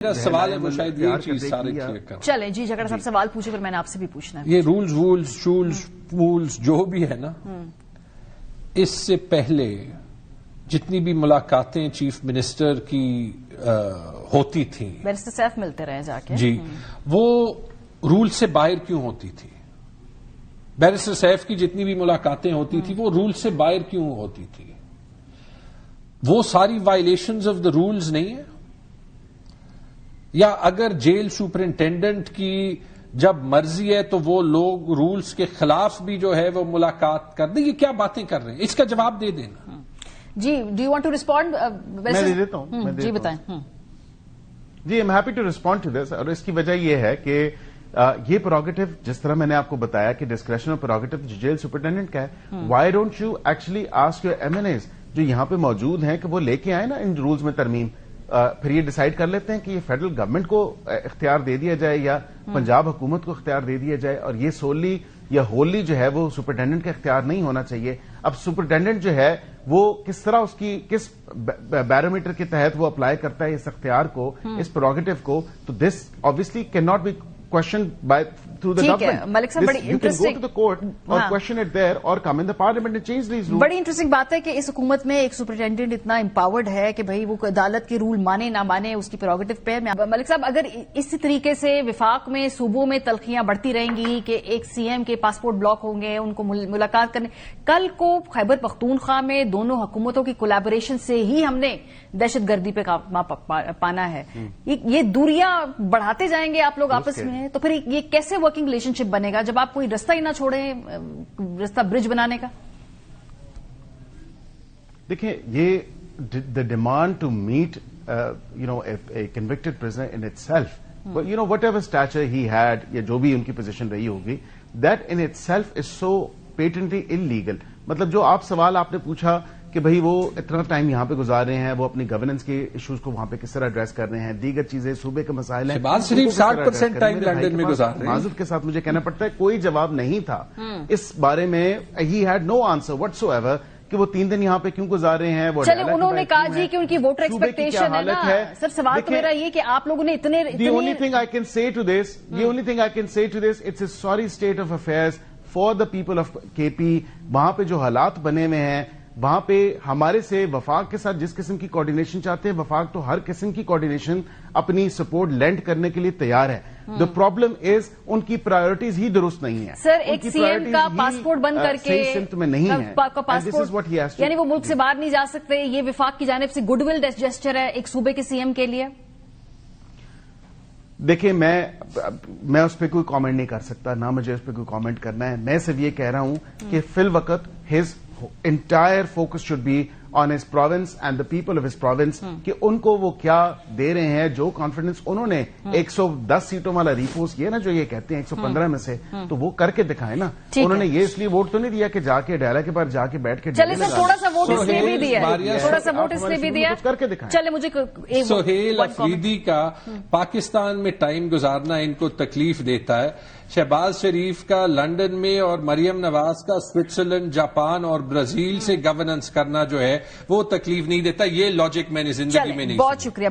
میرا سوال ہے وہ شاید یہ چیز سارے کلیئر کر چلیں جی جگڑا صاحب سوال پوچھے، پھر میں نے آپ سے بھی پوچھنا ہے. یہ رولز پولز جو بھی ہے نا، اس سے پہلے جتنی بھی ملاقاتیں چیف منسٹر کی ہوتی تھیں، بیرسٹر سیف ملتے رہے جا کے جی، وہ رول سے باہر کیوں ہوتی تھی؟ بیرسٹر سیف کی جتنی بھی ملاقاتیں ہوتی تھی وہ رول سے باہر کیوں ہوتی تھی؟ وہ ساری وائلیشنز آف دا رولز نہیں ہیں؟ یا اگر جیل سپرنٹینڈنٹ کی جب مرضی ہے تو وہ لوگ رولز کے خلاف بھی جو ہے وہ ملاقات کر دیں؟ یہ کیا باتیں کر رہے ہیں؟ اس کا جواب دے دینا. جی do you want to respond? میں دے دیتا ہوں. جی بتائیں. جی I'm happy to respond to this. اور اس کی وجہ یہ ہے کہ یہ پروگیٹو جس طرح میں نے آپ کو بتایا کہ ڈسکریشنل پروگیٹو جیل سپرنٹینڈنٹ کا ہے، why don't you actually ask your M N As جو یہاں پہ موجود ہیں کہ وہ لے کے آئے نا ان رولز میں ترمیم، پھر یہ ڈیسائیڈ کر لیتے ہیں کہ یہ فیڈرل گورنمنٹ کو اختیار دے دیا جائے یا پنجاب حکومت کو اختیار دے دیا جائے، اور یہ سوللی یا ہوللی جو ہے وہ سپرنٹینڈنٹ کا اختیار نہیں ہونا چاہیے. اب سپرنٹینڈنٹ جو ہے وہ کس طرح اس کی کس بیرومیٹر کے تحت وہ اپلائی کرتا ہے اس اختیار کو، اس پروگیٹو کو، تو this obviously can not be questioned by through the government. Malik صاحب بڑی interesting, you can go to the court or question it there or come in the parliament and change these rules. بڑی interesting بات ہے کہ اس حکومت میں ایک superintendent اتنا امپاورڈ ہے کہ بھائی وہ عدالت کے رول مانے نہ مانے اس کی پریروگیٹو پہ. ملک صاحب اگر اسی طریقے سے وفاق میں صوبوں میں تلخیاں بڑھتی رہیں گی کہ ایک سی ایم کے پاسپورٹ بلاک ہوں گے، ان کو ملاقات کرنے، کل کو خیبر پختونخوا میں دونوں حکومتوں کی کولیبوریشن سے ہی ہم نے دہشت گردی پہ پانا ہے. یہ دوریاں بڑھاتے جائیں گے آپ لوگ آپس میں، تو پھر یہ کیسے ورکنگ ریلیشن شپ بنے گا جب آپ کوئی رستہ ہی نہ چھوڑیں رستہ برج بنانے کا؟ دیکھیں، یہ the demand to meet a convicted prisoner in itself, whatever stature he had یا جو بھی ان کی پوزیشن رہی ہوگی، that in itself is so patently illegal. مطلب جو سوال آپ نے پوچھا کہ بھئی وہ اتنا ٹائم یہاں پہ گزار رہے ہیں، وہ اپنی گورننس کے ایشوز کو وہاں پہ کس طرح ایڈریس کر رہے ہیں، دیگر چیزیں صوبے کے مسائل ہیں، شہباز شریف 60% ٹائم لنڈن میں گزار رہے ہیں. معذرت کے ساتھ مجھے کہنا پڑتا ہے کوئی جواب نہیں تھا اس بارے میں. He had no answer what's ever کہ وہ 3 دن یہاں پہ کیوں گزار رہے ہیں. چلے انہوں نے کہا جی کہ ان کی ووٹر ایکسپیکٹیشن ہے نا. سر سوال تو میرا یہ کہ آپ لوگوں نے اتنے The only thing I can say to this, it's a sorry state of affairs for the people of KP. وہاں پہ جو حالات بنے ہوئے ہیں، وہاں پہ ہمارے سے وفاق کے ساتھ جس قسم کی کوارڈینیشن چاہتے ہیں، وفاق تو ہر قسم کی کوارڈینیشن اپنی سپورٹ لینڈ کرنے کے لیے تیار ہے. دا پرابلم از ان کی پرائیورٹیز ہی درست نہیں ہیں. سر ایک سی ایم کا پاسپورٹ بند کر کے صحیح سمت میں نہیں ہے، یعنی وہ ملک سے باہر نہیں جا سکتے، یہ وفاق کی جانب سے گڈ ول جسچر ہے ایک صوبے کے سی ایم کے لیے. دیکھیں، میں اس پہ کوئی کامنٹ نہیں کر سکتا، نہ مجھے اس پہ کوئی کامنٹ کرنا ہے. میں صرف یہ کہہ رہا ہوں کہ فی الوقت his entire focus should be on his province and the people of his province کہ ان کو وہ کیا دے رہے ہیں. جو کانفیڈنس انہوں نے 110 سیٹوں والا ریپوز کیا نا، جو یہ کہتے ہیں 115 میں سے، تو وہ کر کے دکھائے نا. انہوں نے یہ اس لیے ووٹ تو نہیں دیا کہ جا کے ڈیرا کے پاس جا کے بیٹھ کے چلے سر تھوڑا سا ووٹ اس لیے بھی دیا، تھوڑا سا ووٹ اس لیے بھی دیا کر کے دکھائیں. چلے مجھے سہیل افریدی کا پاکستان میں ٹائم گزارنا ان کو تکلیف دیتا ہے، شہباز شریف کا لنڈن میں اور مریم نواز کا سوئٹزرلینڈ، جاپان اور برازیل سے گورننس کرنا جو ہے وہ تکلیف نہیں دیتا. یہ لاجک میں نے زندگی میں نہیں. بہت شکریہ.